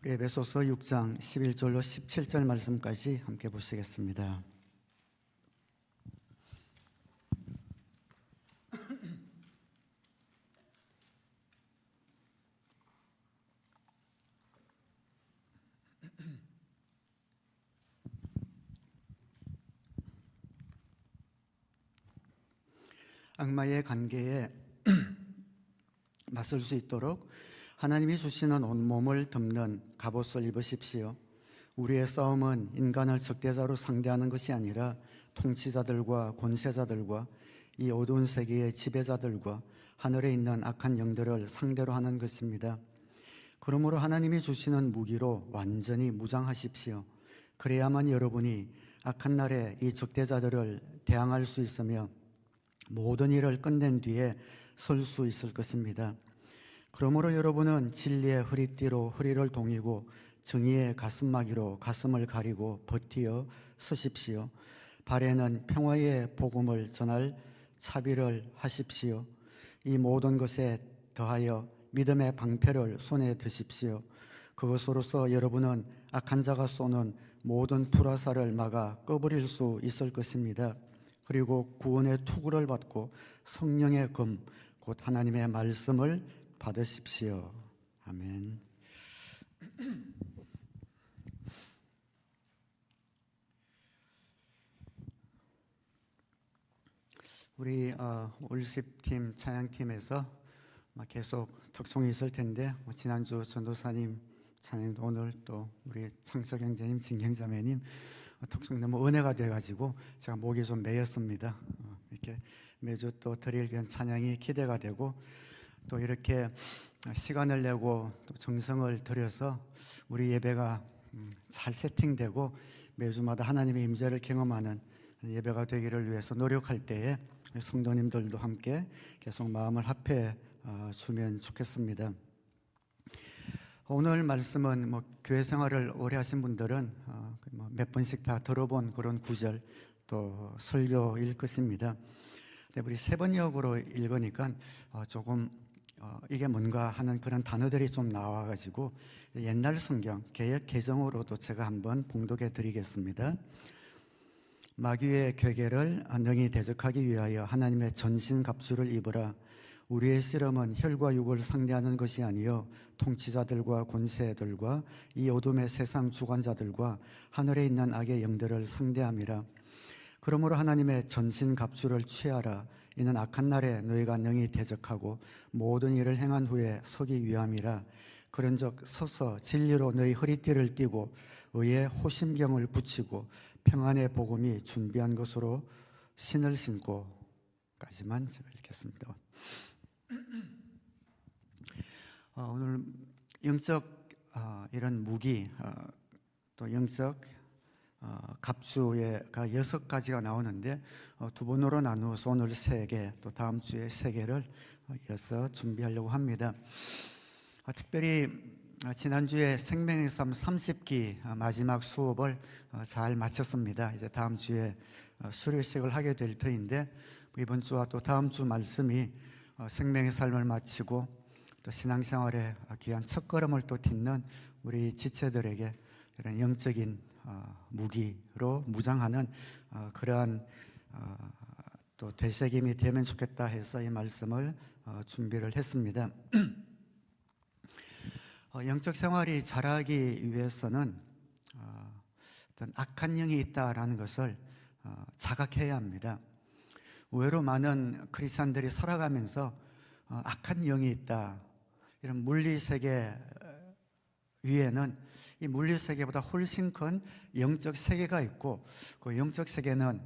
우리 에베소서 6장 11절로 17절 말씀까지 함께 보시겠습니다. 악마의 관계에 맞설 수 있도록 하나님이 주시는 온몸을 덮는 갑옷을 입으십시오. 우리의 싸움은 인간을 적대자로 상대하는 것이 아니라 통치자들과 권세자들과 이 어두운 세계의 지배자들과 하늘에 있는 악한 영들을 상대로 하는 것입니다. 그러므로 하나님이 주시는 무기로 완전히 무장하십시오. 그래야만 여러분이 악한 날에 이 적대자들을 대항할 수 있으며 모든 일을 끝낸 뒤에 설 수 있을 것입니다. 그러므로 여러분은 진리의 허리띠로 허리를 동이고 정의의 가슴막이로 가슴을 가리고 버티어 서십시오. 발에는 평화의 복음을 전할 차비를 하십시오. 이 모든 것에 더하여 믿음의 방패를 손에 드십시오. 그것으로서 여러분은 악한 자가 쏘는 모든 불화살을 막아 꺼버릴 수 있을 것입니다. 그리고 구원의 투구를 받고 성령의 금, 곧 하나님의 말씀을 받으십시오. 아멘. 우리 올십팀 찬양팀에서 계속 특송이 있을 텐데 지난주 전도사님 찬양도 오늘 또 우리 창석 형제님, 진경자매님 특송 너무 은혜가 돼가지고 제가 목이 좀 메였습니다. 이렇게 매주 또 드릴 위한 찬양이 기대가 되고 또 이렇게 시간을 내고 또 정성을 들여서 우리 예배가 잘 세팅되고 매주마다 하나님의 임재를 경험하는 예배가 되기를 위해서 노력할 때에 성도님들도 함께 계속 마음을 합해 주면 좋겠습니다. 오늘 말씀은 교회 생활을 오래 하신 분들은 몇 번씩 다 들어본 그런 구절 또 설교일 것입니다. 근데 우리 세 번역으로 읽으니까 조금 이게 뭔가 하는 그런 단어들이 좀 나와가지고 옛날 성경 개역 개정으로도 제가 한번 봉독해 드리겠습니다. 마귀의 괴계를 능히 대적하기 위하여 하나님의 전신갑주를 입으라. 우리의 씨름은 혈과 육을 상대하는 것이 아니요 통치자들과 권세들과 이 어둠의 세상 주관자들과 하늘에 있는 악의 영들을 상대함이라. 그러므로 하나님의 전신갑주를 취하라. 이는 악한 날에 너희가 능히 대적하고 모든 일을 행한 후에 서기 위함이라. 그런즉 서서 진리로 너희 허리띠를 띠고 의의 호심경을 붙이고 평안의 복음이 준비한 것으로 신을 신고까지만 제가 읽겠습니다. 오늘 영적 이런 무기 또 영적 갑주가 6가지가 나오는데 두 번으로 나누어서 오늘 3개 또 다음 주에 3개를 이어서 준비하려고 합니다. 특별히 지난주에 생명의 삶 30기 마지막 수업을 잘 마쳤습니다. 이제 다음 주에 수료식을 하게 될 터인데 이번 주와 또 다음 주 말씀이 생명의 삶을 마치고 또 신앙생활의 귀한 첫걸음을 또 딛는 우리 지체들에게 이런 영적인 무기로 무장하는 그러한 또 되새김이 되면 좋겠다 해서 이 말씀을 준비를 했습니다. 영적 생활이 잘하기 위해서는 어떤 악한 영이 있다라는 것을 자각해야 합니다. 의외로 많은 크리스찬들이 살아가면서 악한 영이 있다, 이런 물리세계 위에는 이 물리세계보다 훨씬 큰 영적 세계가 있고 그 영적 세계는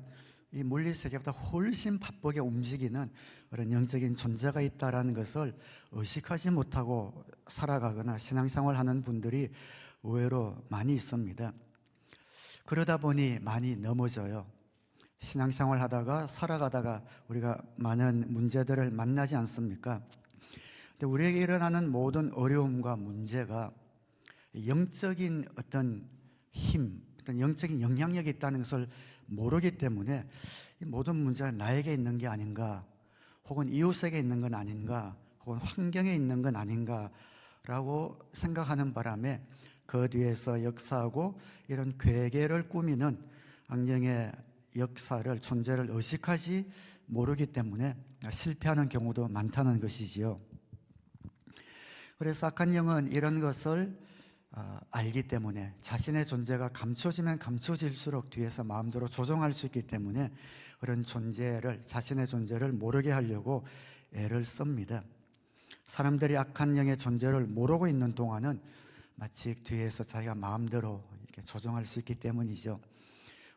이 물리세계보다 훨씬 바쁘게 움직이는 그런 영적인 존재가 있다는 것을 의식하지 못하고 살아가거나 신앙생활하는 분들이 의외로 많이 있습니다. 그러다 보니 많이 넘어져요. 신앙생활 하다가 살아가다가 우리가 많은 문제들을 만나지 않습니까? 근데 우리에게 일어나는 모든 어려움과 문제가 영적인 어떤 힘, 어떤 영적인 영향력이 있다는 것을 모르기 때문에 이 모든 문제가 나에게 있는 게 아닌가, 혹은 이웃에게 있는 건 아닌가, 혹은 환경에 있는 건 아닌가 라고 생각하는 바람에 그 뒤에서 역사하고 이런 괴계를 꾸미는 악령의 역사를, 존재를 의식하지 모르기 때문에 실패하는 경우도 많다는 것이지요. 그래서 악한 영은 이런 것을 알기 때문에 자신의 존재가 감춰지면 감춰질수록 뒤에서 마음대로 조종할 수 있기 때문에 그런 존재를, 자신의 존재를 모르게 하려고 애를 씁니다. 사람들이 악한 영의 존재를 모르고 있는 동안은 마치 뒤에서 자기가 마음대로 이렇게 조종할 수 있기 때문이죠.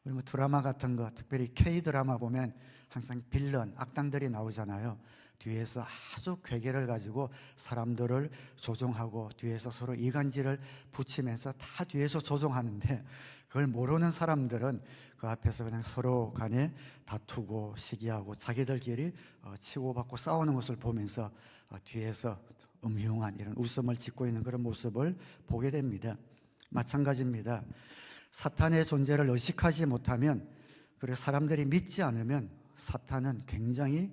우리 뭐 드라마 같은 거, 특별히 K-드라마 보면 항상 빌런, 악당들이 나오잖아요. 뒤에서 아주 괴계를 가지고 사람들을 조종하고 뒤에서 서로 이간질을 붙이면서 다 뒤에서 조종하는데, 그걸 모르는 사람들은 그 앞에서 그냥 서로 간에 다투고 시기하고 자기들끼리 치고받고 싸우는 것을 보면서 뒤에서 음흉한 이런 웃음을 짓고 있는 그런 모습을 보게 됩니다. 마찬가지입니다. 사탄의 존재를 의식하지 못하면, 그리고 사람들이 믿지 않으면 사탄은 굉장히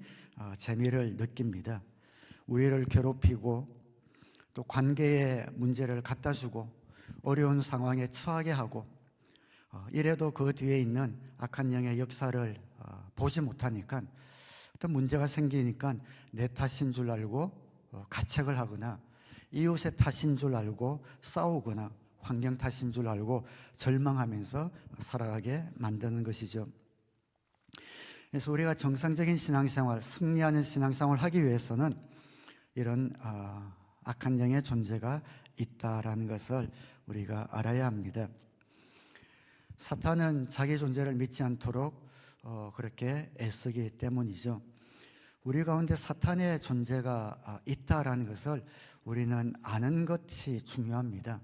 재미를 느낍니다. 우리를 괴롭히고 또 관계의 문제를 갖다 주고 어려운 상황에 처하게 하고, 이래도 그 뒤에 있는 악한 영의 역사를 보지 못하니까 어떤 문제가 생기니까 내 탓인 줄 알고 가책을 하거나, 이웃의 탓인 줄 알고 싸우거나, 환경 탓인 줄 알고 절망하면서 살아가게 만드는 것이죠. 그래서 우리가 정상적인 신앙생활, 승리하는 신앙생활을 하기 위해서는 이런 악한 영의 존재가 있다라는 것을 우리가 알아야 합니다. 사탄은 자기 존재를 믿지 않도록 그렇게 애쓰기 때문이죠. 우리 가운데 사탄의 존재가 있다라는 것을 우리는 아는 것이 중요합니다.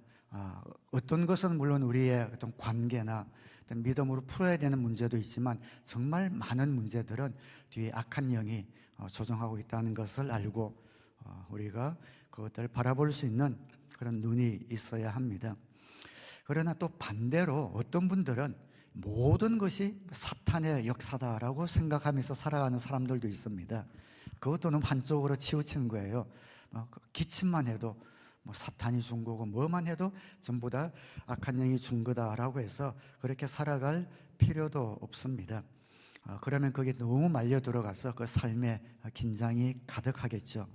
어떤 것은 물론 우리의 어떤 관계나 어떤 믿음으로 풀어야 되는 문제도 있지만, 정말 많은 문제들은 뒤에 악한 영이 조종하고 있다는 것을 알고 우리가 그것들을 바라볼 수 있는 그런 눈이 있어야 합니다. 그러나 또 반대로 어떤 분들은 모든 것이 사탄의 역사다라고 생각하면서 살아가는 사람들도 있습니다. 그것도 너무 한쪽으로 치우치는 거예요. 기침만 해도 사탄이 준 거고, 뭐만 해도 전부 다 악한 영이 준 거다라고 해서 그렇게 살아갈 필요도 없습니다. 그러면 거기에 너무 말려 들어가서 그 삶에 긴장이 가득하겠죠.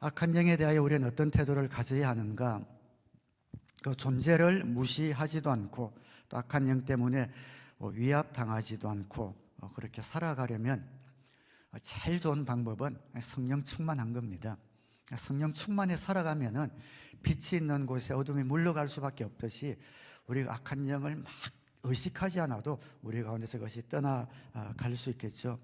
악한 영에 대하여 우리는 어떤 태도를 가져야 하는가? 그 존재를 무시하지도 않고 또 악한 영 때문에 위압당하지도 않고 그렇게 살아가려면 제일 좋은 방법은 성령 충만한 겁니다. 성령 충만에 살아가면은 빛이 있는 곳에 어둠이 물러갈 수밖에 없듯이, 우리가 악한 영을 막 의식하지 않아도 우리 가운데서 그것이 떠나갈 수 있겠죠.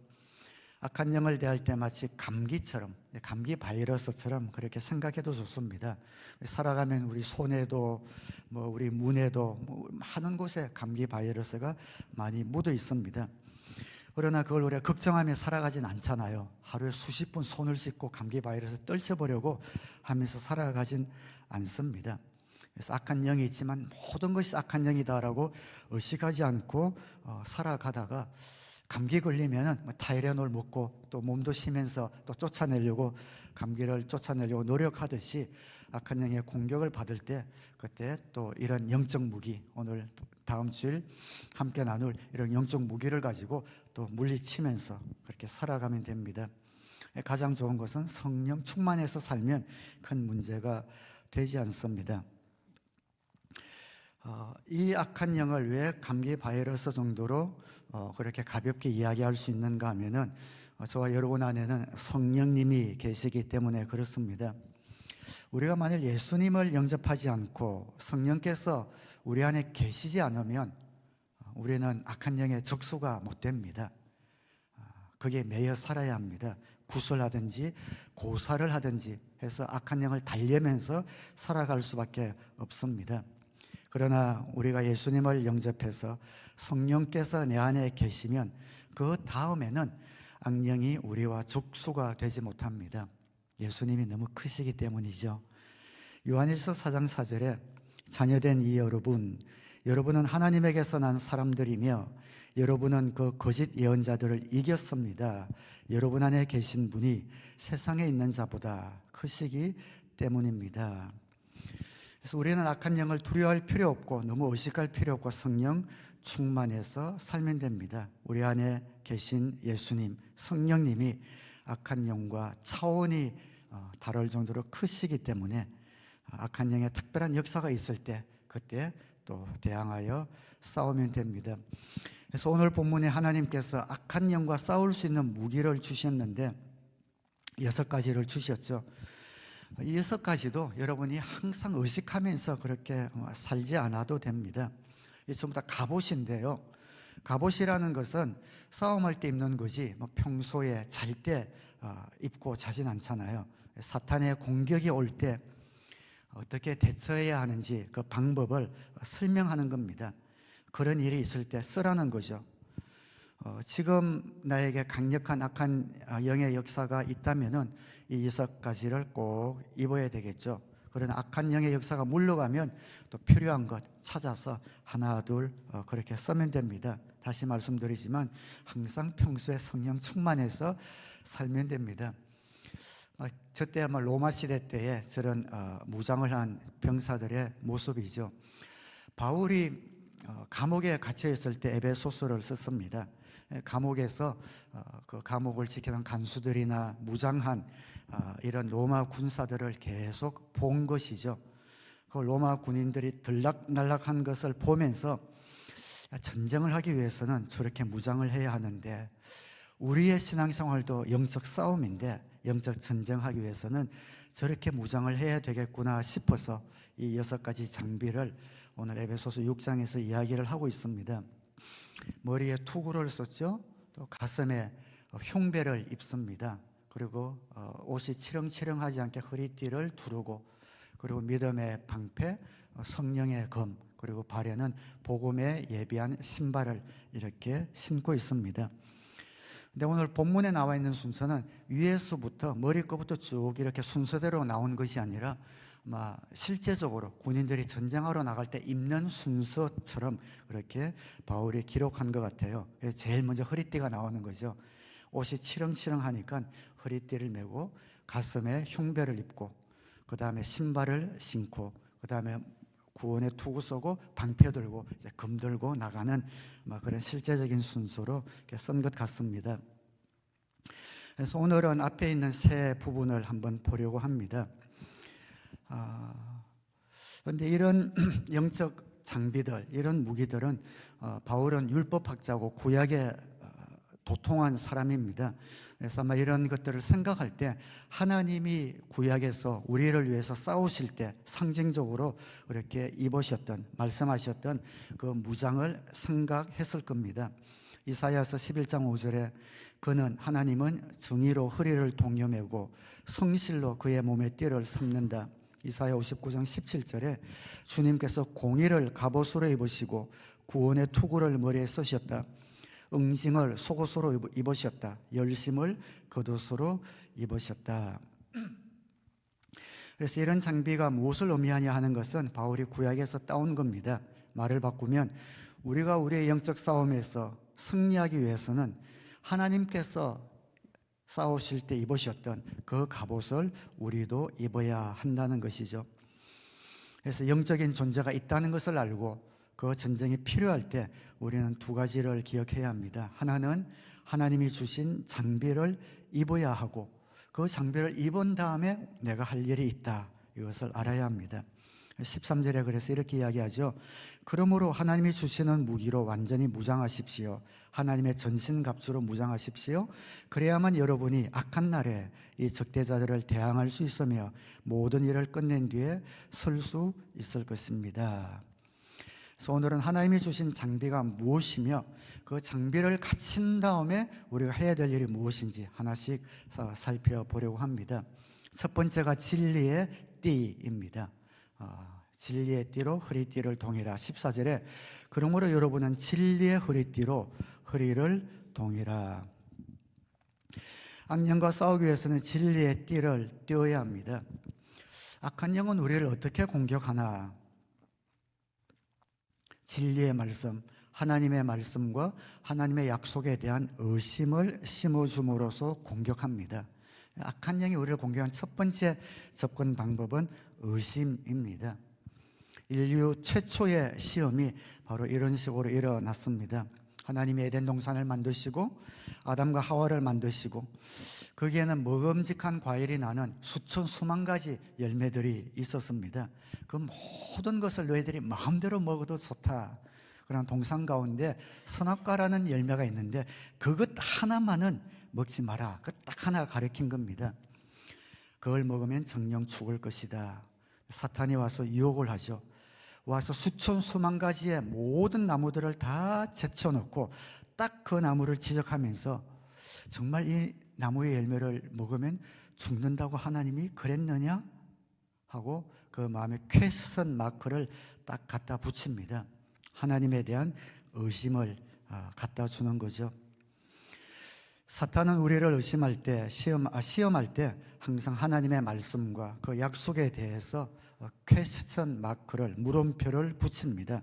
악한 영을 대할 때 마치 감기처럼, 감기 바이러스처럼 그렇게 생각해도 좋습니다. 살아가면 우리 손에도 우리 문에도 많은 곳에 감기 바이러스가 많이 묻어 있습니다. 그러나 그걸 우리가 걱정하며 살아가진 않잖아요. 하루에 수십 번 손을 씻고 감기 바이러스 떨쳐보려고 하면서 살아가진 않습니다. 그래서 악한 영이 있지만 모든 것이 악한 영이다라고 의식하지 않고 살아가다가 감기 걸리면 타이레놀 먹고 또 몸도 쉬면서 또 쫓아내려고, 감기를 쫓아내려고 노력하듯이 악한 영의 공격을 받을 때 그때 또 이런 영적 무기, 오늘 다음 주일 함께 나눌 이런 영적 무기를 가지고 또 물리치면서 그렇게 살아가면 됩니다. 가장 좋은 것은 성령 충만해서 살면 큰 문제가 되지 않습니다. 이 악한 영을 왜 감기 바이러스 정도로 그렇게 가볍게 이야기할 수 있는가 하면은, 저와 여러분 안에는 성령님이 계시기 때문에 그렇습니다. 우리가 만일 예수님을 영접하지 않고 성령께서 우리 안에 계시지 않으면 우리는 악한 영의 적수가 못 됩니다. 거기에 매여 살아야 합니다. 구슬하든지 고사를 하든지 해서 악한 영을 달래면서 살아갈 수밖에 없습니다. 그러나 우리가 예수님을 영접해서 성령께서 내 안에 계시면 그 다음에는 악령이 우리와 적수가 되지 못합니다. 예수님이 너무 크시기 때문이죠. 요한일서 4장 4절에 자녀된 이 여러분은 하나님에게서 난 사람들이며 여러분은 그 거짓 예언자들을 이겼습니다. 여러분 안에 계신 분이 세상에 있는 자보다 크시기 때문입니다. 그래서 우리는 악한 영을 두려워할 필요 없고 너무 의식할 필요 없고 성령 충만해서 살면 됩니다. 우리 안에 계신 예수님, 성령님이 악한 영과 차원이 다를 정도로 크시기 때문에 악한 영의 특별한 역사가 있을 때 그때 또 대항하여 싸우면 됩니다. 그래서 오늘 본문에 하나님께서 악한 영과 싸울 수 있는 무기를 주셨는데 6가지를 주셨죠. 이 6가지도 여러분이 항상 의식하면서 그렇게 살지 않아도 됩니다. 이 전부 다 갑옷인데요. 갑옷이라는 것은 싸움할 때 입는 거지 평소에 잘 때 입고 자진 않잖아요. 사탄의 공격이 올 때 어떻게 대처해야 하는지 그 방법을 설명하는 겁니다. 그런 일이 있을 때 쓰라는 거죠. 지금 나에게 강력한 악한 영의 역사가 있다면은 이 6가지를 꼭 입어야 되겠죠. 그러나 악한 영의 역사가 물러가면 또 필요한 것 찾아서 하나 둘 그렇게 쓰면 됩니다. 다시 말씀드리지만 항상 평소에 성령 충만해서 살면 됩니다. 저때 아마 로마 시대 때에 저런 무장을 한 병사들의 모습이죠. 바울이 감옥에 갇혀 있을 때 에베소서를 썼습니다. 감옥에서 그 감옥을 지키는 간수들이나 무장한 이런 로마 군사들을 계속 본 것이죠. 그 로마 군인들이 들락날락한 것을 보면서 전쟁을 하기 위해서는 저렇게 무장을 해야 하는데 우리의 신앙생활도 영적 싸움인데 영적 전쟁하기 위해서는 저렇게 무장을 해야 되겠구나 싶어서 이 6가지 장비를 오늘 에베소서 6장에서 이야기를 하고 있습니다. 머리에 투구를 썼죠. 또 가슴에 흉배를 입습니다. 그리고 옷이 치렁치렁하지 않게 허리띠를 두르고 그리고 믿음의 방패, 성령의 검 그리고 발에는 복음에 예비한 신발을 이렇게 신고 있습니다. 근데 오늘 본문에 나와 있는 순서는 위에서부터 머리끝부터 쭉 이렇게 순서대로 나온 것이 아니라 실제적으로 군인들이 전쟁하러 나갈 때 입는 순서처럼 그렇게 바울이 기록한 것 같아요. 제일 먼저 허리띠가 나오는 거죠. 옷이 치렁치렁하니까 허리띠를 메고 가슴에 흉배를 입고 그 다음에 신발을 신고 그 다음에 구원의 투구 쏘고 방패 들고 이제 금 들고 나가는 그런 실제적인 순서로 쓴 것 같습니다. 그래서 오늘은 앞에 있는 세 부분을 한번 보려고 합니다. 그런데 이런 영적 장비들, 이런 무기들은 바울은 율법학자고 구약에 도통한 사람입니다. 그래서 아마 이런 것들을 생각할 때 하나님이 구약에서 우리를 위해서 싸우실 때 상징적으로 이렇게 입으셨던 말씀하셨던 그 무장을 생각했을 겁니다. 이사야서 11장 5절에 그는 하나님은 정의로 허리를 동여매고 성실로 그의 몸에 띠를 삼는다. 이사야 59장 17절에 주님께서 공의를 갑옷으로 입으시고 구원의 투구를 머리에 쓰셨다. 응징을 속옷으로 입으셨다. 열심을 겉옷으로 입으셨다. 그래서 이런 장비가 무엇을 의미하냐 하는 것은 바울이 구약에서 따온 겁니다. 말을 바꾸면 우리가 우리의 영적 싸움에서 승리하기 위해서는 하나님께서 싸우실 때 입으셨던 그 갑옷을 우리도 입어야 한다는 것이죠. 그래서 영적인 존재가 있다는 것을 알고 그 전쟁이 필요할 때 우리는 2가지를 기억해야 합니다. 하나는 하나님이 주신 장비를 입어야 하고 그 장비를 입은 다음에 내가 할 일이 있다. 이것을 알아야 합니다. 13절에 그래서 이렇게 이야기하죠. 그러므로 하나님이 주시는 무기로 완전히 무장하십시오. 하나님의 전신갑주로 무장하십시오. 그래야만 여러분이 악한 날에 이 적대자들을 대항할 수 있으며 모든 일을 끝낸 뒤에 설 수 있을 것입니다. 그래서 오늘은 하나님이 주신 장비가 무엇이며 그 장비를 갖춘 다음에 우리가 해야 될 일이 무엇인지 하나씩 살펴보려고 합니다. 첫 번째가 진리의 띠입니다. 진리의 띠로 허리띠를 동이라. 14절에 그러므로 여러분은 진리의 허리띠로 허리를 동이라. 악령과 싸우기 위해서는 진리의 띠를 띄어야 합니다. 악한 영은 우리를 어떻게 공격하나? 진리의 말씀, 하나님의 말씀과 하나님의 약속에 대한 의심을 심어줌으로써 공격합니다. 악한 영이 우리를 공격한 첫 번째 접근 방법은 의심입니다. 인류 최초의 시험이 바로 이런 식으로 일어났습니다. 하나님이 에덴 동산을 만드시고 아담과 하와를 만드시고 거기에는 먹음직한 과일이 나는 수천 수만 가지 열매들이 있었습니다. 그 모든 것을 너희들이 마음대로 먹어도 좋다. 그런 동산 가운데 선악과라는 열매가 있는데 그것 하나만은 먹지 마라. 그 딱 하나 가르친 겁니다. 그걸 먹으면 정령 죽을 것이다. 사탄이 와서 유혹을 하죠. 와서 수천 수만 가지의 모든 나무들을 다 제쳐놓고 딱 그 나무를 지적하면서 정말 이 나무의 열매를 먹으면 죽는다고 하나님이 그랬느냐? 하고 그 마음에 퀘스천 마크를 딱 갖다 붙입니다. 하나님에 대한 의심을 갖다 주는 거죠. 사탄은 우리를 의심할 때, 시험할 때 항상 하나님의 말씀과 그 약속에 대해서 퀘스천 마크를, 물음표를 붙입니다.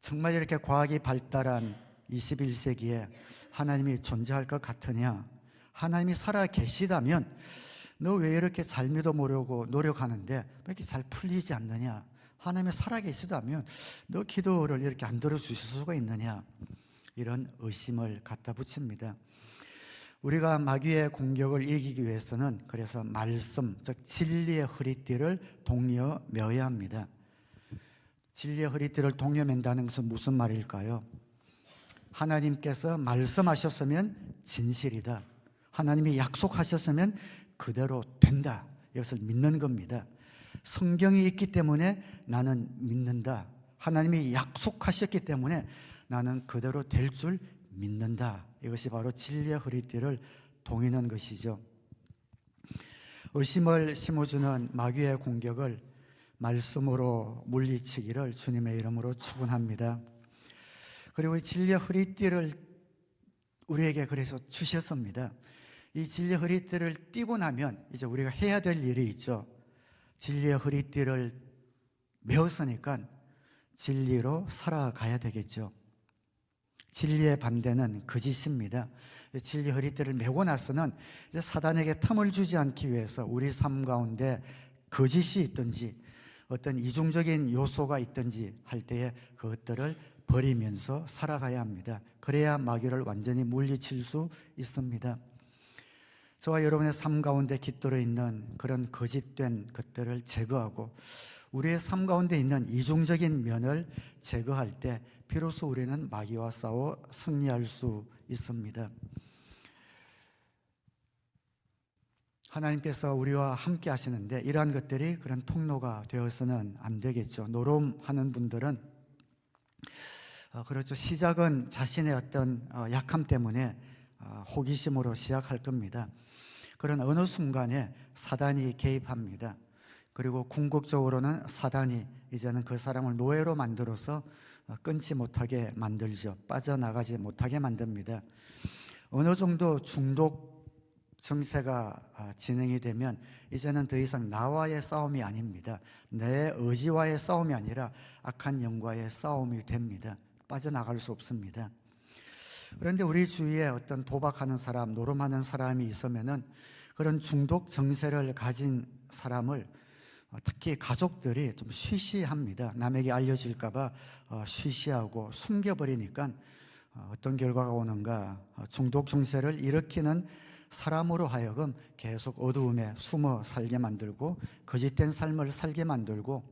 정말 이렇게 과학이 발달한 21세기에 하나님이 존재할 것 같으냐? 하나님이 살아 계시다면 너 왜 이렇게 잘 믿어보려고 노력하는데 왜 이렇게 잘 풀리지 않느냐? 하나님이 살아 계시다면 너 기도를 이렇게 안 들어주실 수가 있느냐? 이런 의심을 갖다 붙입니다. 우리가 마귀의 공격을 이기기 위해서는 그래서 말씀, 즉 진리의 허리띠를 동여 매어야 합니다. 진리의 허리띠를 동여 맨다는 것은 무슨 말일까요? 하나님께서 말씀하셨으면 진실이다. 하나님이 약속하셨으면 그대로 된다. 이것을 믿는 겁니다. 성경이 있기 때문에 나는 믿는다. 하나님이 약속하셨기 때문에 나는 그대로 될 줄 믿는다. 이것이 바로 진리의 허리띠를 동이는 것이죠. 의심을 심어주는 마귀의 공격을 말씀으로 물리치기를 주님의 이름으로 축원합니다. 그리고 이 진리의 허리띠를 우리에게 그래서 주셨습니다. 이 진리의 허리띠를 띠고 나면 이제 우리가 해야 될 일이 있죠. 진리의 허리띠를 메었으니까 진리로 살아가야 되겠죠. 진리의 반대는 거짓입니다. 진리 허리띠를 메고 나서는 이제 사단에게 틈을 주지 않기 위해서 우리 삶 가운데 거짓이 있든지 어떤 이중적인 요소가 있든지 할 때에 그것들을 버리면서 살아가야 합니다. 그래야 마귀를 완전히 물리칠 수 있습니다. 저와 여러분의 삶 가운데 깃들어 있는 그런 거짓된 것들을 제거하고 우리의 삶 가운데 있는 이중적인 면을 제거할 때 비로소 우리는 마귀와 싸워 승리할 수 있습니다. 하나님께서 우리와 함께 하시는데 이러한 것들이 그런 통로가 되어서는 안 되겠죠. 노름하는 분들은 그렇죠. 시작은 자신의 어떤 약함 때문에 호기심으로 시작할 겁니다. 그런 어느 순간에 사단이 개입합니다. 그리고 궁극적으로는 사단이 이제는 그 사람을 노예로 만들어서 끊지 못하게 만들죠. 빠져나가지 못하게 만듭니다. 어느 정도 중독 증세가 진행이 되면 이제는 더 이상 나와의 싸움이 아닙니다. 내 의지와의 싸움이 아니라 악한 영과의 싸움이 됩니다. 빠져나갈 수 없습니다. 그런데 우리 주위에 어떤 도박하는 사람, 노름하는 사람이 있으면은 그런 중독 증세를 가진 사람을 특히 가족들이 좀 쉬쉬합니다. 남에게 알려질까봐 쉬쉬하고 숨겨버리니까 어떤 결과가 오는가? 중독 증세를 일으키는 사람으로 하여금 계속 어두움에 숨어 살게 만들고 거짓된 삶을 살게 만들고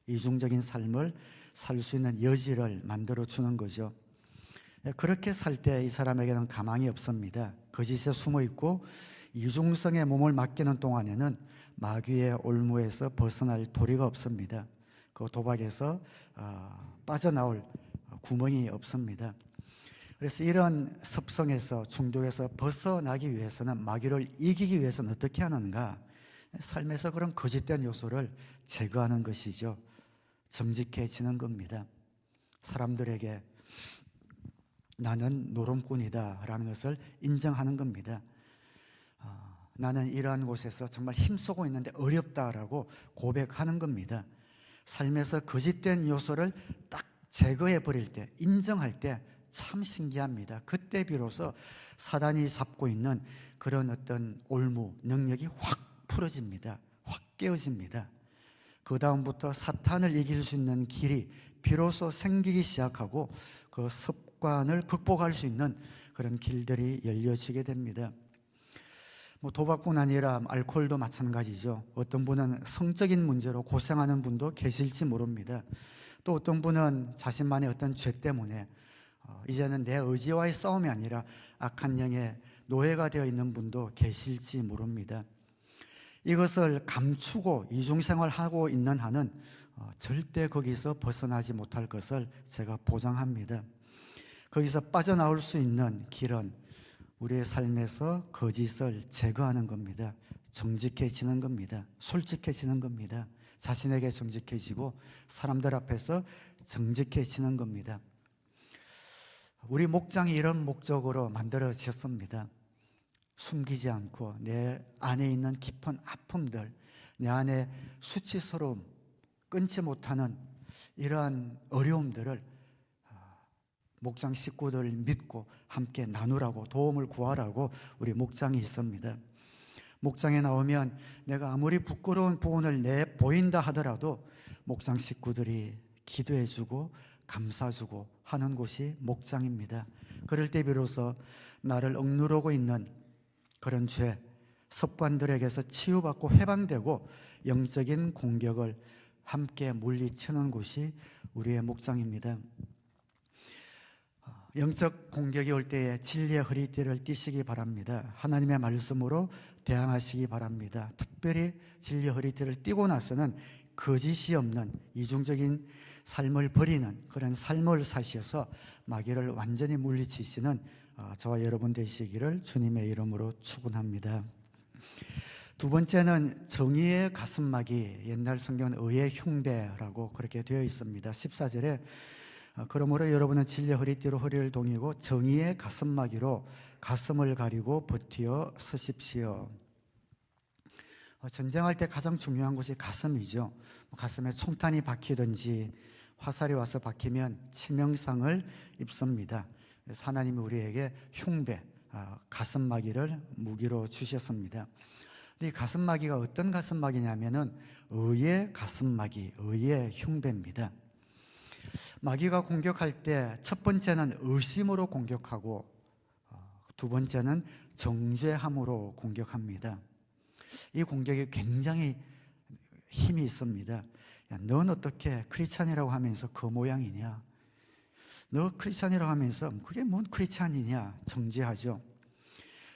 이중적인 삶을 살 수 있는 여지를 만들어 주는 거죠. 그렇게 살 때 이 사람에게는 가망이 없습니다. 거짓에 숨어 있고 이중성의 몸을 맡기는 동안에는 마귀의 올무에서 벗어날 도리가 없습니다. 그 도박에서 빠져나올 구멍이 없습니다. 그래서 이런 습성에서 중독에서 벗어나기 위해서는 마귀를 이기기 위해서는 어떻게 하는가? 삶에서 그런 거짓된 요소를 제거하는 것이죠. 정직해지는 겁니다. 사람들에게 나는 노름꾼이다 라는 것을 인정하는 겁니다. 나는 이러한 곳에서 정말 힘쓰고 있는데 어렵다라고 고백하는 겁니다. 삶에서 거짓된 요소를 딱 제거해 버릴 때, 인정할 때 참 신기합니다. 그때 비로소 사단이 잡고 있는 그런 어떤 올무, 능력이 확 풀어집니다. 확 깨어집니다. 그 다음부터 사탄을 이길 수 있는 길이 비로소 생기기 시작하고 그 습관을 극복할 수 있는 그런 길들이 열려지게 됩니다. 도박뿐 아니라 알코올도 마찬가지죠. 어떤 분은 성적인 문제로 고생하는 분도 계실지 모릅니다. 또 어떤 분은 자신만의 어떤 죄 때문에 이제는 내 의지와의 싸움이 아니라 악한 영의 노예가 되어 있는 분도 계실지 모릅니다. 이것을 감추고 이중생활하고 있는 한은 절대 거기서 벗어나지 못할 것을 제가 보장합니다. 거기서 빠져나올 수 있는 길은 우리의 삶에서 거짓을 제거하는 겁니다. 정직해지는 겁니다. 솔직해지는 겁니다. 자신에게 정직해지고 사람들 앞에서 정직해지는 겁니다. 우리 목장이 이런 목적으로 만들어졌습니다. 숨기지 않고 내 안에 있는 깊은 아픔들, 내 안에 수치스러움, 끊지 못하는 이러한 어려움들을 목장 식구들을 믿고 함께 나누라고, 도움을 구하라고 우리 목장이 있습니다. 목장에 나오면 내가 아무리 부끄러운 부분을 내 보인다 하더라도 목장 식구들이 기도해주고 감싸주고 하는 곳이 목장입니다. 그럴 때 비로소 나를 억누르고 있는 그런 죄, 습관들에게서 치유받고 해방되고 영적인 공격을 함께 물리치는 곳이 우리의 목장입니다. 영적 공격이 올 때에 진리의 허리띠를 띠시기 바랍니다. 하나님의 말씀으로 대항하시기 바랍니다. 특별히 진리의 허리띠를 띠고 나서는 거짓이 없는 이중적인 삶을 버리는 그런 삶을 사셔서 마귀를 완전히 물리치시는 저와 여러분 되시기를 주님의 이름으로 축원합니다. 두 번째는 정의의 가슴막이, 옛날 성경은 의의 흉배라고 그렇게 되어 있습니다. 14절에 그러므로 여러분은 진리의 허리띠로 허리를 동이고 정의의 가슴막이로 가슴을 가리고 버티어 서십시오. 전쟁할 때 가장 중요한 것이 가슴이죠. 가슴에 총탄이 박히든지 화살이 와서 박히면 치명상을 입습니다. 하나님이 우리에게 흉배, 가슴막이를 무기로 주셨습니다. 이 가슴막이가 어떤 가슴막이냐면은 의의 가슴막이, 의의 흉배입니다. 마귀가 공격할 때 첫 번째는 의심으로 공격하고 두 번째는 정죄함으로 공격합니다. 이 공격이 굉장히 힘이 있습니다. 야, 넌 어떻게 크리스찬이라고 하면서 그 모양이냐? 너 크리스찬이라고 하면서 그게 뭔 크리스찬이냐? 정죄하죠.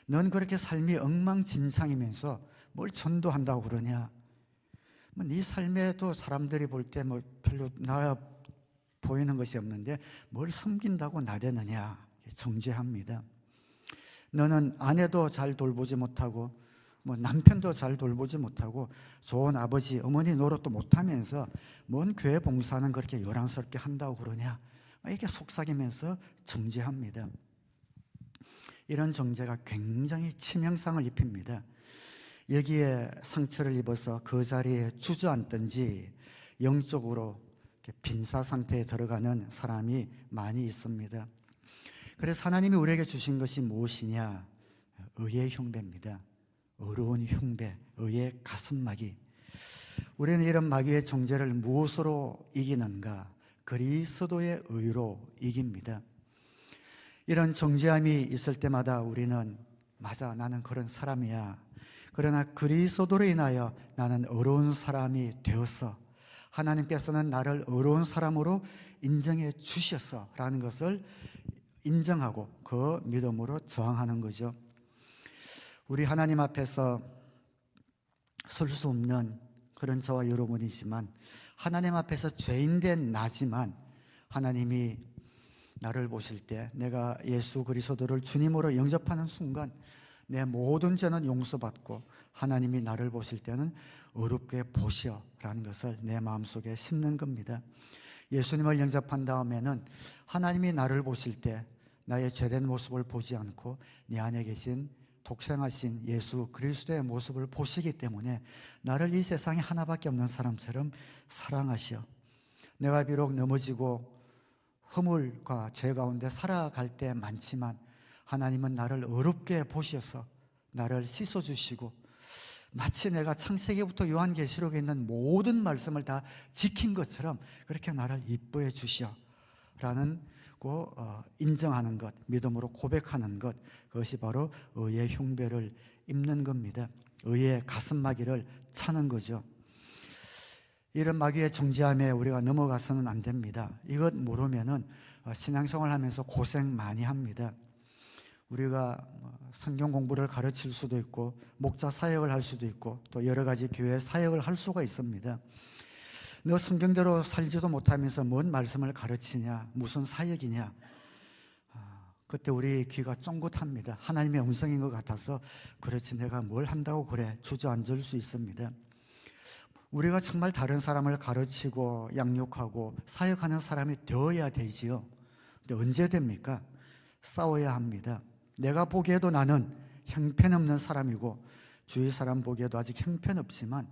넌 그렇게 삶이 엉망진창이면서 뭘 전도한다고 그러냐? 네 삶에도 사람들이 볼 때 별로 나 보이는 것이 없는데 뭘 섬긴다고 나대느냐? 정죄합니다. 너는 아내도 잘 돌보지 못하고 남편도 잘 돌보지 못하고 좋은 아버지, 어머니 노릇도 못하면서 뭔 교회 봉사는 그렇게 요란스럽게 한다고 그러냐? 이렇게 속삭이면서 정죄합니다. 이런 정죄가 굉장히 치명상을 입힙니다. 여기에 상처를 입어서 그 자리에 주저앉든지 영적으로 빈사 상태에 들어가는 사람이 많이 있습니다. 그래서 하나님이 우리에게 주신 것이 무엇이냐? 의의 흉배입니다. 어려운 흉배, 의의 가슴막이. 우리는 이런 마귀의 정죄를 무엇으로 이기는가? 그리스도의 의로 이깁니다. 이런 정죄함이 있을 때마다 우리는 맞아, 나는 그런 사람이야. 그러나 그리스도로 인하여 나는 어려운 사람이 되었어. 하나님께서는 나를 어려운 사람으로 인정해 주셨어라는 것을 인정하고 그 믿음으로 저항하는 거죠. 우리 하나님 앞에서 설 수 없는 그런 저와 여러분이지만 하나님 앞에서 죄인된 나지만 하나님이 나를 보실 때 내가 예수 그리스도를 주님으로 영접하는 순간 내 모든 죄는 용서받고 하나님이 나를 보실 때는 어렵게 보시오라는 것을 내 마음속에 심는 겁니다. 예수님을 영접한 다음에는 하나님이 나를 보실 때 나의 죄된 모습을 보지 않고 내 안에 계신 독생하신 예수 그리스도의 모습을 보시기 때문에 나를 이 세상에 하나밖에 없는 사람처럼 사랑하시오. 내가 비록 넘어지고 허물과 죄 가운데 살아갈 때 많지만 하나님은 나를 어렵게 보셔서 나를 씻어주시고 마치 내가 창세기부터 요한계시록에 있는 모든 말씀을 다 지킨 것처럼 그렇게 나를 이뻐해 주시오라는 인정하는 것, 믿음으로 고백하는 것, 그것이 바로 의의 흉배를 입는 겁니다. 의의 가슴마기를 차는 거죠. 이런 마귀의 정죄함에 우리가 넘어가서는 안 됩니다. 이것 모르면은 신앙생활 하면서 고생 많이 합니다. 우리가 성경 공부를 가르칠 수도 있고 목자 사역을 할 수도 있고 또 여러 가지 교회 사역을 할 수가 있습니다. 너 성경대로 살지도 못하면서 뭔 말씀을 가르치냐, 무슨 사역이냐. 그때 우리 귀가 쫑긋합니다. 하나님의 음성인 것 같아서 그렇지 내가 뭘 한다고 그래 주저앉을 수 있습니다. 우리가 정말 다른 사람을 가르치고 양육하고 사역하는 사람이 되어야 되지요. 근데 언제 됩니까? 싸워야 합니다. 내가 보기에도 나는 형편없는 사람이고 주위 사람 보기에도 아직 형편없지만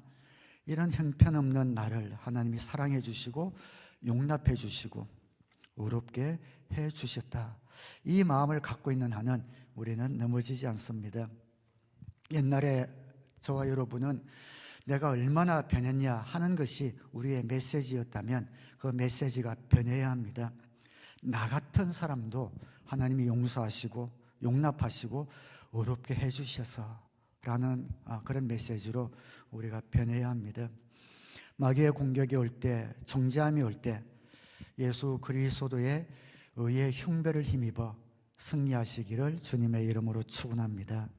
이런 형편없는 나를 하나님이 사랑해 주시고 용납해 주시고 의롭게 해 주셨다. 이 마음을 갖고 있는 한은 우리는 넘어지지 않습니다. 옛날에 저와 여러분은 내가 얼마나 변했냐 하는 것이 우리의 메시지였다면 그 메시지가 변해야 합니다. 나 같은 사람도 하나님이 용서하시고 용납하시고 의롭게 해주셔서라는 그런 메시지로 우리가 변해야 합니다. 마귀의 공격이 올 때, 정죄함이 올 때 예수 그리스도의 의의 흉배를 힘입어 승리하시기를 주님의 이름으로 축원합니다.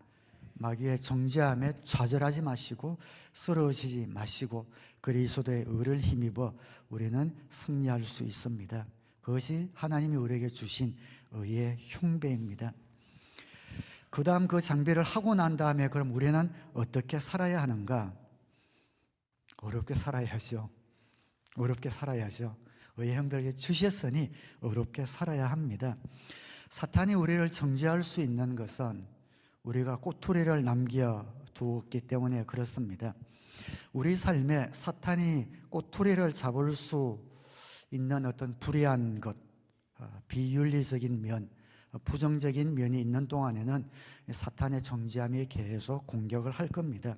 마귀의 정죄함에 좌절하지 마시고 쓰러지지 마시고 그리스도의 의를 힘입어 우리는 승리할 수 있습니다. 그것이 하나님이 우리에게 주신 의의 흉배입니다. 그 다음 그 장비를 하고 난 다음에 그럼 우리는 어떻게 살아야 하는가? 어렵게 살아야죠. 어렵게 살아야죠. 의의 흉배를 주셨으니 어렵게 살아야 합니다. 사탄이 우리를 정죄할 수 있는 것은 우리가 꼬투리를 남겨두었기 때문에 그렇습니다. 우리 삶에 사탄이 꼬투리를 잡을 수 있는 어떤 불의한 것, 비윤리적인 면, 부정적인 면이 있는 동안에는 사탄의 정죄함이 계속 공격을 할 겁니다.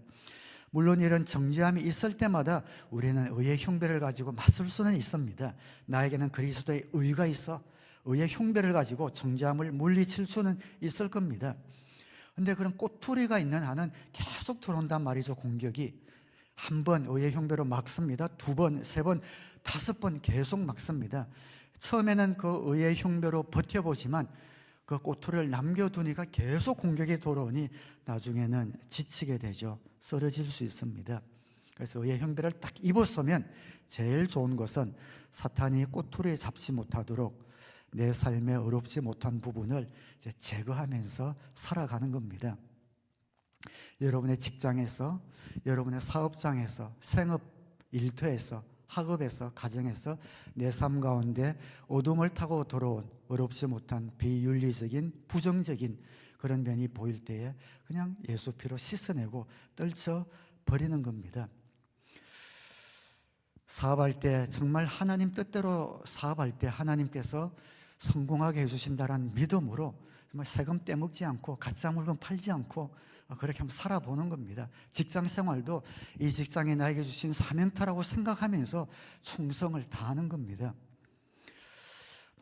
물론 이런 정죄함이 있을 때마다 우리는 의의 흉배를 가지고 맞설 수는 있습니다. 나에게는 그리스도의 의가 있어 의의 흉배를 가지고 정죄함을 물리칠 수는 있을 겁니다. 근데 그런 꼬투리가 있는 한은 계속 들어온단 말이죠. 공격이 한 번 의의 흉배로 막습니다. 두 번, 세 번, 다섯 번 계속 막습니다. 처음에는 그 의의 흉배로 버텨보지만 그 꼬투리를 남겨두니까 계속 공격이 돌아오니 나중에는 지치게 되죠. 쓰러질 수 있습니다. 그래서 의의 흉배를 딱 입었으면 제일 좋은 것은 사탄이 꼬투리에 잡지 못하도록 내 삶에 어렵지 못한 부분을 이제 제거하면서 살아가는 겁니다. 여러분의 직장에서, 여러분의 사업장에서, 생업 일터에서, 학업에서, 가정에서 내 삶 가운데 어둠을 타고 들어온 어렵지 못한 비윤리적인 부정적인 그런 면이 보일 때에 그냥 예수 피로 씻어내고 떨쳐 버리는 겁니다. 사업할 때 정말 하나님 뜻대로 사업할 때 하나님께서 성공하게 해주신다는 믿음으로 정말 세금 떼먹지 않고 가짜 물건 팔지 않고 그렇게 한번 살아보는 겁니다. 직장 생활도 이 직장이 나에게 주신 사명타라고 생각하면서 충성을 다하는 겁니다.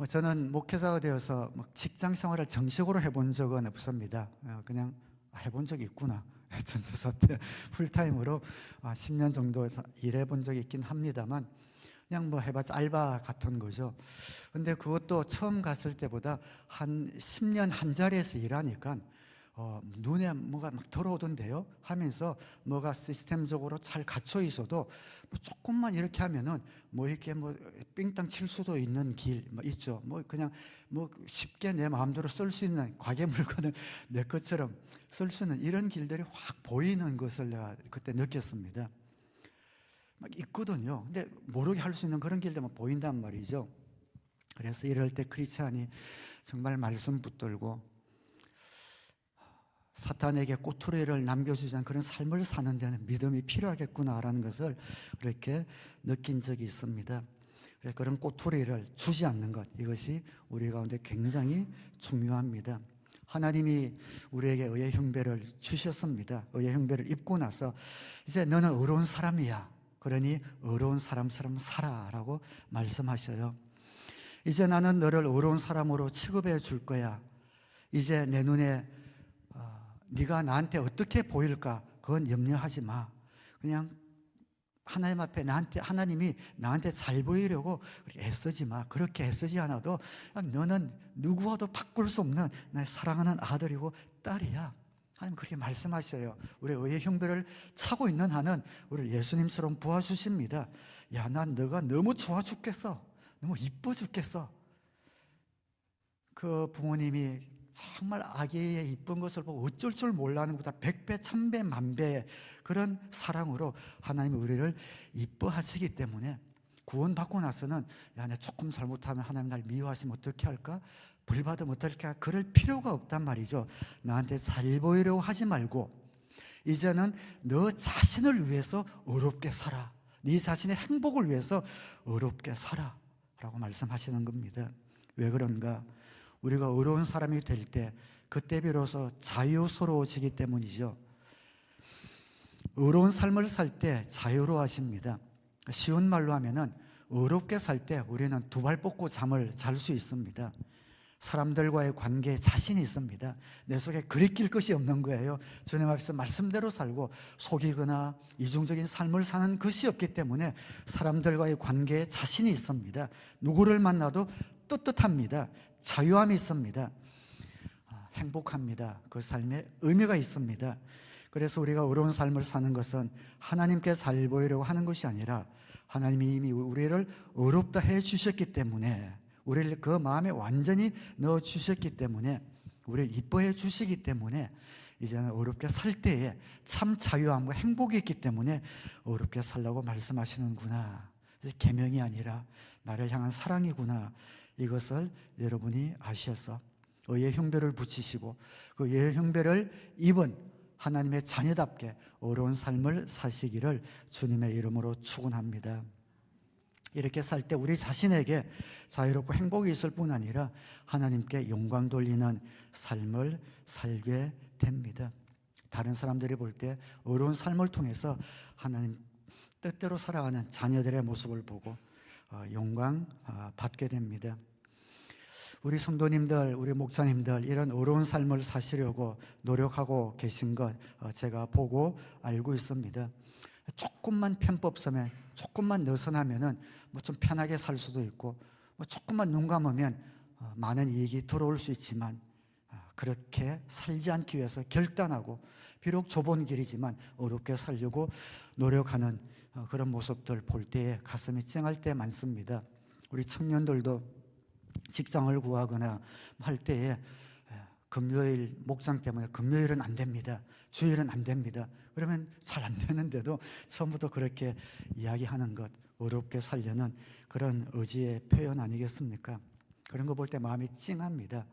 저는 목회자가 되어서 직장 생활을 정식으로 해본 적은 없습니다. 그냥 해본 적이 있구나. 전도사 때 풀타임으로 10년 정도 일해본 적이 있긴 합니다만 그냥 해봤자 알바 같은 거죠. 근데 그것도 처음 갔을 때보다 한 10년 한 자리에서 일하니까 눈에 뭐가 막 들어오던데요 하면서 뭐가 시스템적으로 잘 갖춰 있어도 조금만 이렇게 하면은 이렇게 삥땅 칠 수도 있는 길 있죠. 그냥 쉽게 내 마음대로 쓸 수 있는 과계 물건을 내 것처럼 쓸 수 있는 이런 길들이 확 보이는 것을 내가 그때 느꼈습니다. 막 있거든요. 근데 모르게 할 수 있는 그런 길들만 보인단 말이죠. 그래서 이럴 때 크리스찬이 정말 말씀 붙들고 사탄에게 꼬투리를 남겨주지 않은 그런 삶을 사는 데는 믿음이 필요하겠구나라는 것을 그렇게 느낀 적이 있습니다. 그래서 그런 꼬투리를 주지 않는 것, 이것이 우리 가운데 굉장히 중요합니다. 하나님이 우리에게 의의 흉배를 주셨습니다. 의의 흉배를 입고 나서 이제 너는 의로운 사람이야. 그러니 의로운 사람처럼 살아라고 말씀하셔요. 이제 나는 너를 의로운 사람으로 취급해 줄 거야. 이제 내 눈에 네가 나한테 어떻게 보일까? 그건 염려하지 마. 그냥 하나님 앞에 하나님이 나한테 잘 보이려고 애쓰지 마. 그렇게 애쓰지 않아도 너는 누구와도 바꿀 수 없는 나의 사랑하는 아들이고 딸이야. 하나님 그렇게 말씀하셔요. 우리 의의 흉배를 차고 있는 한은 우리 예수님처럼 보아주십니다. 야, 난 너가 너무 좋아 죽겠어. 너무 이뻐 죽겠어. 그 부모님이 정말 아기의 이쁜 것을 보고 어쩔 줄 몰라하는 것보다 100배, 1000배, 만배의 그런 사랑으로 하나님이 우리를 이뻐하시기 때문에 구원받고 나서는 야, 내가 조금 잘못하면 하나님 날 미워하시면 어떻게 할까? 벌받으면 어떻게 할까? 그럴 필요가 없단 말이죠. 나한테 잘 보이려고 하지 말고 이제는 너 자신을 위해서 의롭게 살아. 네 자신의 행복을 위해서 의롭게 살아 라고 말씀하시는 겁니다. 왜 그런가? 우리가 의로운 사람이 될 때 그때 비로소 자유스러워지기 때문이죠. 의로운 삶을 살 때 자유로워하십니다. 쉬운 말로 하면은 의롭게 살 때 우리는 두 발 뻗고 잠을 잘 수 있습니다. 사람들과의 관계에 자신이 있습니다. 내 속에 그리낄 것이 없는 거예요. 주님 앞에서 말씀대로 살고 속이거나 이중적인 삶을 사는 것이 없기 때문에 사람들과의 관계에 자신이 있습니다. 누구를 만나도 떳떳합니다. 자유함이 있습니다. 행복합니다. 그 삶에 의미가 있습니다. 그래서 우리가 의로운 삶을 사는 것은 하나님께 잘 보이려고 하는 것이 아니라 하나님이 이미 우리를 의롭다 해 주셨기 때문에 우리를 그 마음에 완전히 넣어 주셨기 때문에 우리를 이뻐해 주시기 때문에 이제는 의롭게 살 때에 참 자유함과 행복이 있기 때문에 의롭게 살라고 말씀하시는구나. 계명이 아니라 나를 향한 사랑이구나. 이것을 여러분이 아셔서 의의 흉배를 붙이시고 그 의의 흉배를 입은 하나님의 자녀답게 의로운 삶을 사시기를 주님의 이름으로 축원합니다. 이렇게 살 때 우리 자신에게 자유롭고 행복이 있을 뿐 아니라 하나님께 영광 돌리는 삶을 살게 됩니다. 다른 사람들이 볼 때 의로운 삶을 통해서 하나님 뜻대로 살아가는 자녀들의 모습을 보고 영광 받게 됩니다. 우리 성도님들, 우리 목사님들 이런 의로운 삶을 사시려고 노력하고 계신 것 제가 보고 알고 있습니다. 조금만 편법 서면, 조금만 느슨하면은 뭐 좀 편하게 살 수도 있고, 뭐 조금만 눈 감으면 많은 이익이 들어올 수 있지만 그렇게 살지 않기 위해서 결단하고 비록 좁은 길이지만 어렵게 살려고 노력하는 그런 모습들 볼 때에 가슴이 찡할 때 많습니다. 우리 청년들도 직장을 구하거나 할 때에 금요일 목장 때문에 금요일은 안 됩니다. 주일은 안 됩니다. 그러면 잘 안 되는데도 처음부터 그렇게 이야기하는 것, 어렵게 살려는 그런 의지의 표현 아니겠습니까? 그런 거 볼 때 마음이 찡합니다.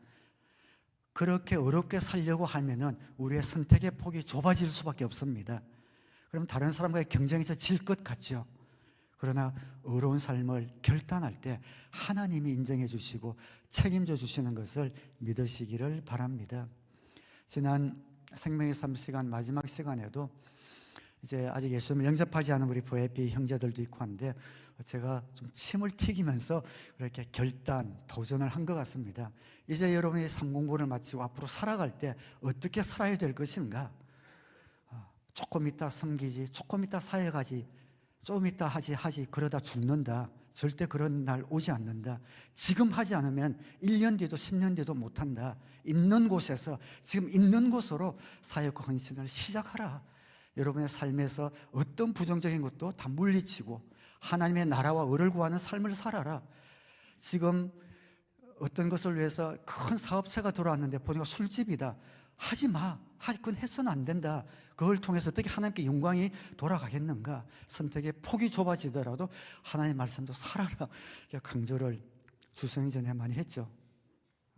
그렇게 어렵게 살려고 하면은 우리의 선택의 폭이 좁아질 수밖에 없습니다. 그럼 다른 사람과의 경쟁에서 질 것 같죠. 그러나 의로운 삶을 결단할 때 하나님이 인정해 주시고 책임져 주시는 것을 믿으시기를 바랍니다. 지난 생명의 삶 시간 마지막 시간에도 이제 아직 예수님을 영접하지 않은 우리 VIP 형제들도 있고 한데 제가 좀 침을 튀기면서 그렇게 결단, 도전을 한 것 같습니다. 이제 여러분이 삶 공부를 마치고 앞으로 살아갈 때 어떻게 살아야 될 것인가? 조금 있다 섬기지, 조금 있다 사회 가지, 좀 있다 하지 그러다 죽는다. 절대 그런 날 오지 않는다. 지금 하지 않으면 1년 뒤도 10년 뒤도 못한다. 있는 곳에서 지금 있는 곳으로 사역과 헌신을 시작하라. 여러분의 삶에서 어떤 부정적인 것도 다 물리치고 하나님의 나라와 의를 구하는 삶을 살아라. 지금 어떤 것을 위해서 큰 사업체가 들어왔는데 보니까 술집이다. 하지 마. 그건 해서는 안 된다. 그걸 통해서 어떻게 하나님께 영광이 돌아가겠는가? 선택의 폭이 좁아지더라도 하나님의 말씀도 살아라. 강조를 주성이 전에 많이 했죠.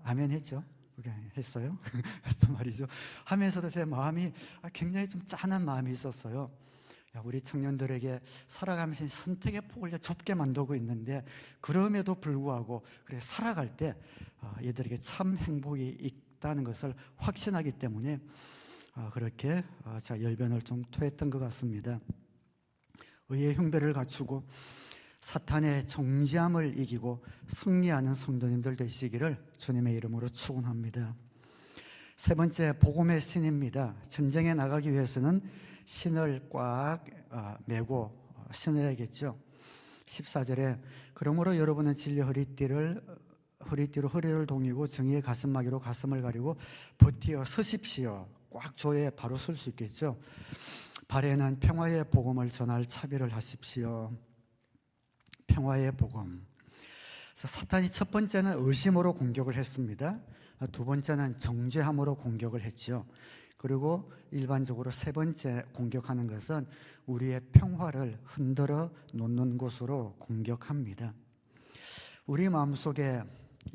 아멘 했죠. 그게 했어요. 했단 말이죠. 하면서도 제 마음이 굉장히 좀 짠한 마음이 있었어요. 우리 청년들에게 살아가면서 선택의 폭을 좁게 만들고 있는데, 그럼에도 불구하고 그래 살아갈 때 얘들에게 참 행복이 있다는 것을 확신하기 때문에 그렇게 제가 열변을 좀 토했던 것 같습니다. 의의 흉배를 갖추고 사탄의 정죄함을 이기고 승리하는 성도님들 되시기를 주님의 이름으로 축원합니다. 세 번째, 복음의 신입니다. 전쟁에 나가기 위해서는 신을 꽉 메고 신어야겠죠. 14절에 그러므로 여러분은 진리 허리띠로 허리를 동이고 정의의 가슴막이로 가슴을 가리고 버티어 서십시오. 꽉 조여야 바로 설 수 있겠죠. 발에는 평화의 복음을 전할 차별을 하십시오. 평화의 복음. 그래서 사탄이 첫 번째는 의심으로 공격을 했습니다. 두 번째는 정죄함으로 공격을 했죠. 그리고 일반적으로 세 번째 공격하는 것은 우리의 평화를 흔들어 놓는 곳으로 공격합니다. 우리 마음속에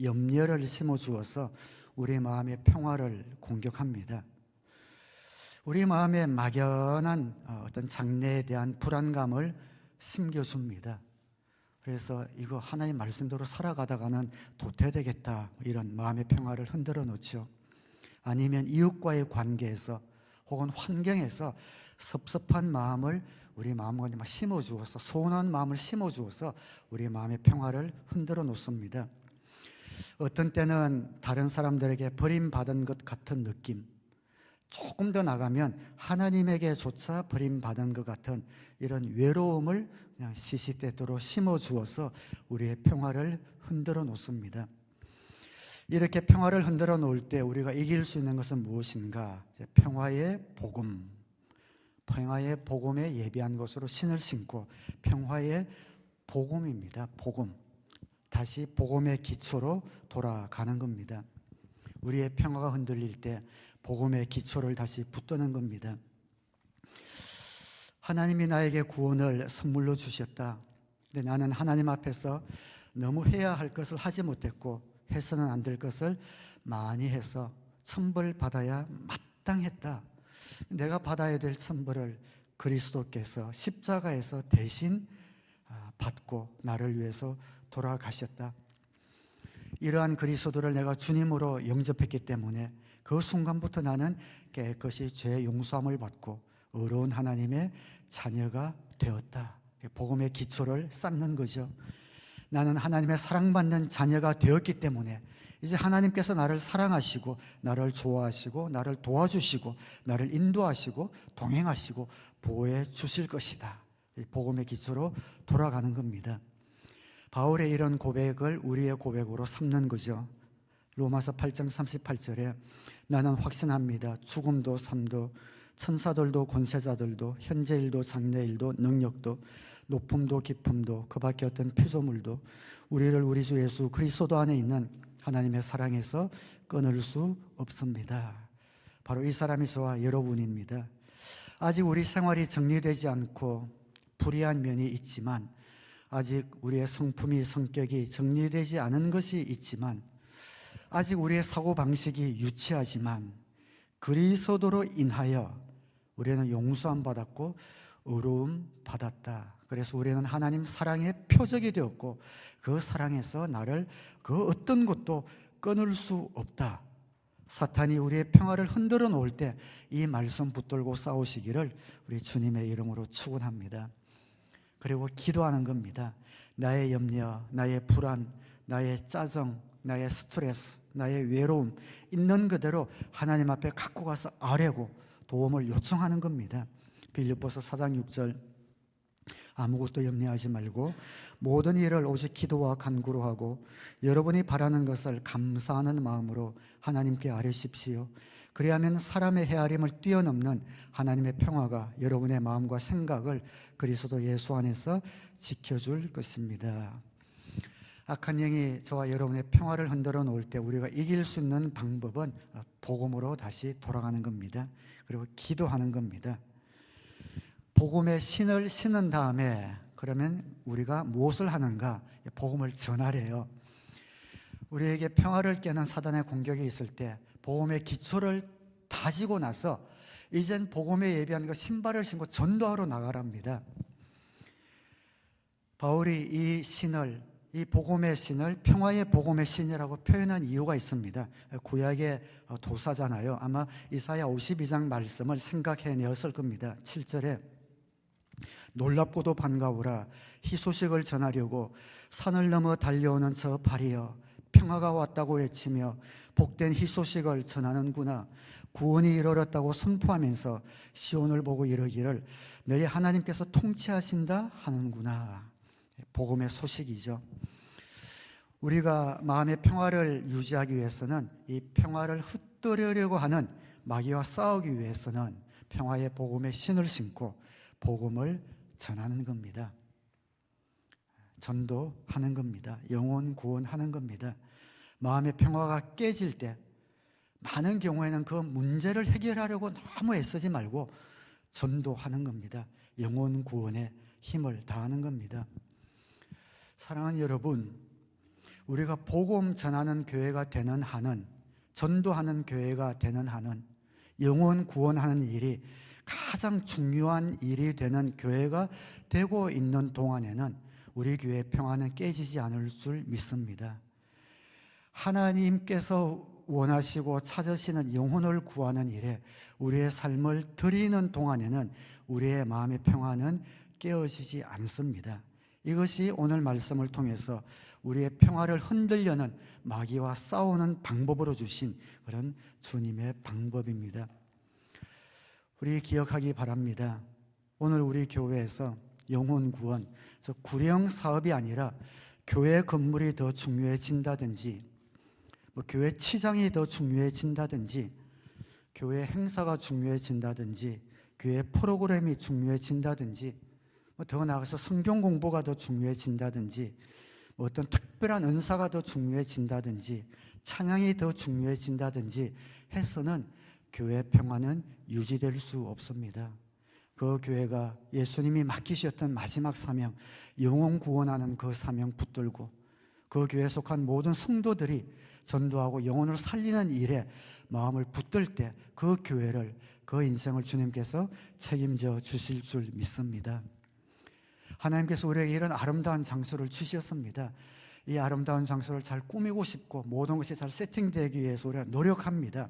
염려를 심어주어서 우리 마음의 평화를 공격합니다. 우리 마음에 막연한 어떤 장래에 대한 불안감을 심겨줍니다. 그래서 이거 하나님 말씀대로 살아가다가는 도태되겠다, 이런 마음의 평화를 흔들어 놓죠. 아니면 이웃과의 관계에서 혹은 환경에서 섭섭한 마음을 우리 마음에 심어주어서, 소원한 마음을 심어주어서 우리 마음의 평화를 흔들어 놓습니다. 어떤 때는 다른 사람들에게 버림받은 것 같은 느낌, 조금 더 나가면 하나님에게조차 버림받은 것 같은 이런 외로움을 그냥 시시때때로 심어주어서 우리의 평화를 흔들어 놓습니다. 이렇게 평화를 흔들어 놓을 때 우리가 이길 수 있는 것은 무엇인가? 평화의 복음, 평화의 복음에 예비한 것으로 신을 신고 평화의 복음입니다. 복음. 다시 복음의 기초로 돌아가는 겁니다. 우리의 평화가 흔들릴 때 복음의 기초를 다시 붙드는 겁니다. 하나님이 나에게 구원을 선물로 주셨다. 근데 나는 하나님 앞에서 너무 해야 할 것을 하지 못했고 해서는 안 될 것을 많이 해서 천벌받아야 마땅했다. 내가 받아야 될 천벌을 그리스도께서 십자가에서 대신 받고 나를 위해서 돌아가셨다. 이러한 그리스도를 내가 주님으로 영접했기 때문에 그 순간부터 나는 깨끗이 죄 용서함을 받고 의로운 하나님의 자녀가 되었다. 복음의 기초를 쌓는 거죠. 나는 하나님의 사랑받는 자녀가 되었기 때문에 이제 하나님께서 나를 사랑하시고 나를 좋아하시고 나를 도와주시고 나를 인도하시고 동행하시고 보호해 주실 것이다. 복음의 기초로 돌아가는 겁니다. 바울의 이런 고백을 우리의 고백으로 삼는 거죠. 로마서 8장 38절에 나는 확신합니다. 죽음도 삶도 천사들도 권세자들도 현재일도 장래일도 능력도 높음도 깊음도 그 밖에 어떤 피조물도 우리를 우리 주 예수 그리스도 안에 있는 하나님의 사랑에서 끊을 수 없습니다. 바로 이 사람이 저와 여러분입니다. 아직 우리 생활이 정리되지 않고 불이한 면이 있지만, 아직 우리의 성품이 성격이 정리되지 않은 것이 있지만, 아직 우리의 사고방식이 유치하지만 그리스도로 인하여 우리는 용서함 받았고 의로움 받았다. 그래서 우리는 하나님 사랑의 표적이 되었고 그 사랑에서 나를 그 어떤 것도 끊을 수 없다. 사탄이 우리의 평화를 흔들어 놓을 때 이 말씀 붙들고 싸우시기를 우리 주님의 이름으로 축원합니다. 그리고 기도하는 겁니다. 나의 염려, 나의 불안, 나의 짜증, 나의 스트레스, 나의 외로움 있는 그대로 하나님 앞에 갖고 가서 아뢰고 도움을 요청하는 겁니다. 빌립보서 4장 6절 아무것도 염려하지 말고 모든 일을 오직 기도와 간구로 하고 여러분이 바라는 것을 감사하는 마음으로 하나님께 아뢰십시오. 그리하면 사람의 헤아림을 뛰어넘는 하나님의 평화가 여러분의 마음과 생각을 그리스도 예수 안에서 지켜줄 것입니다. 악한 영이 저와 여러분의 평화를 흔들어 놓을 때 우리가 이길 수 있는 방법은 복음으로 다시 돌아가는 겁니다. 그리고 기도하는 겁니다. 복음의 신을 신은 다음에 그러면 우리가 무엇을 하는가? 복음을 전하래요. 우리에게 평화를 깨는 사단의 공격이 있을 때 복음의 기초를 다지고 나서 이젠 복음에 예비한 그 신발을 신고 전도하러 나가랍니다. 바울이 이 신을, 이 복음의 신을 평화의 복음의 신이라고 표현한 이유가 있습니다. 구약의 도사잖아요. 아마 이사야 52장 말씀을 생각해내었을 겁니다. 7절에 놀랍고도 반가우라, 희소식을 전하려고 산을 넘어 달려오는 저 발이여, 평화가 왔다고 외치며 복된 희소식을 전하는구나. 구원이 이르렀다고 선포하면서 시온을 보고 이르기를 너희 하나님께서 통치하신다 하는구나. 복음의 소식이죠. 우리가 마음의 평화를 유지하기 위해서는, 이 평화를 흩뜨리려고 하는 마귀와 싸우기 위해서는 평화의 복음의 신을 신고 복음을 전하는 겁니다. 전도하는 겁니다. 영혼 구원하는 겁니다. 마음의 평화가 깨질 때 많은 경우에는 그 문제를 해결하려고 너무 애쓰지 말고 전도하는 겁니다. 영혼 구원에 힘을 다하는 겁니다. 사랑하는 여러분, 우리가 복음 전하는 교회가 되는 한은, 전도하는 교회가 되는 한은, 영혼 구원하는 일이 가장 중요한 일이 되는 교회가 되고 있는 동안에는 우리 교회의 평화는 깨지지 않을 줄 믿습니다. 하나님께서 원하시고 찾으시는 영혼을 구하는 일에 우리의 삶을 드리는 동안에는 우리의 마음의 평화는 깨어지지 않습니다. 이것이 오늘 말씀을 통해서 우리의 평화를 흔들려는 마귀와 싸우는 방법으로 주신 그런 주님의 방법입니다. 우리 기억하기 바랍니다. 오늘 우리 교회에서 영혼 구원, 구령 사업이 아니라 교회 건물이 더 중요해진다든지, 교회 치장이 더 중요해진다든지, 교회 행사가 중요해진다든지, 교회 프로그램이 중요해진다든지, 더 나아가서 성경 공부가 더 중요해진다든지, 어떤 특별한 은사가 더 중요해진다든지, 찬양이 더 중요해진다든지 해서는 교회 평화는 유지될 수 없습니다. 그 교회가 예수님이 맡기셨던 마지막 사명, 영혼 구원하는 그 사명 붙들고 그 교회에 속한 모든 성도들이 전도하고 영혼을 살리는 일에 마음을 붙들 때 그 교회를, 그 인생을 주님께서 책임져 주실 줄 믿습니다. 하나님께서 우리에게 이런 아름다운 장소를 주셨습니다. 이 아름다운 장소를 잘 꾸미고 싶고 모든 것이 잘 세팅되기 위해서 우리가 노력합니다.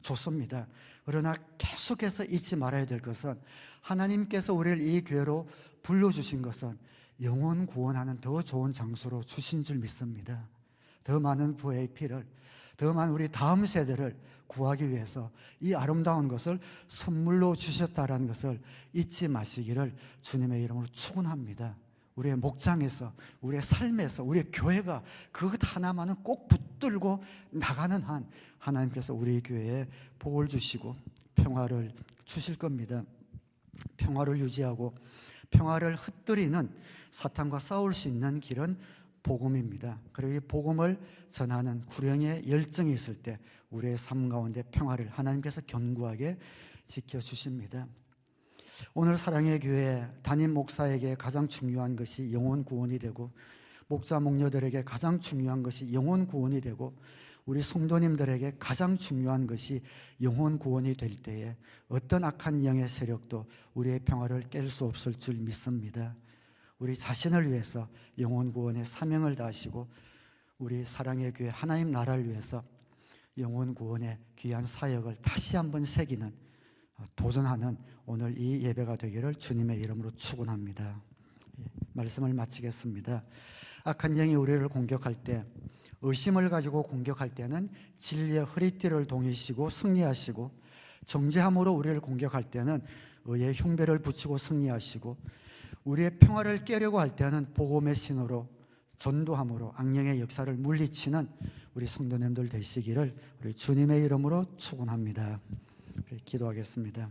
좋습니다. 그러나 계속해서 잊지 말아야 될 것은, 하나님께서 우리를 이 교회로 불러주신 것은 영혼 구원하는 더 좋은 장소로 주신 줄 믿습니다. 더 많은 VIP를, 더 많은 우리 다음 세대를 구하기 위해서 이 아름다운 것을 선물로 주셨다는 것을 잊지 마시기를 주님의 이름으로 축원합니다. 우리의 목장에서, 우리의 삶에서, 우리의 교회가 그것 하나만은 꼭 붙들고 나가는 한 하나님께서 우리 교회에 복을 주시고 평화를 주실 겁니다. 평화를 유지하고 평화를 흩뜨리는 사탄과 싸울 수 있는 길은 복음입니다. 그리고 이 복음을 전하는 구령의 열정이 있을 때 우리의 삶 가운데 평화를 하나님께서 견고하게 지켜주십니다. 오늘 사랑의 교회 담임 목사에게 가장 중요한 것이 영혼 구원이 되고, 목자 목녀들에게 가장 중요한 것이 영혼 구원이 되고, 우리 성도님들에게 가장 중요한 것이 영혼 구원이 될 때에 어떤 악한 영의 세력도 우리의 평화를 깰 수 없을 줄 믿습니다. 우리 자신을 위해서 영혼 구원의 사명을 다하시고 우리 사랑의 교회 하나님 나라를 위해서 영혼 구원의 귀한 사역을 다시 한번 새기는, 도전하는 오늘 이 예배가 되기를 주님의 이름으로 축원합니다. 말씀을 마치겠습니다. 악한 영이 우리를 공격할 때, 의심을 가지고 공격할 때는 진리의 허리띠를 동이시고 승리하시고, 정죄함으로 우리를 공격할 때는 의의 흉배를 붙이고 승리하시고, 우리의 평화를 깨려고 할 때는 복음의 신으로, 전도함으로 악령의 역사를 물리치는 우리 성도님들 되시기를 우리 주님의 이름으로 축원합니다. 기도하겠습니다.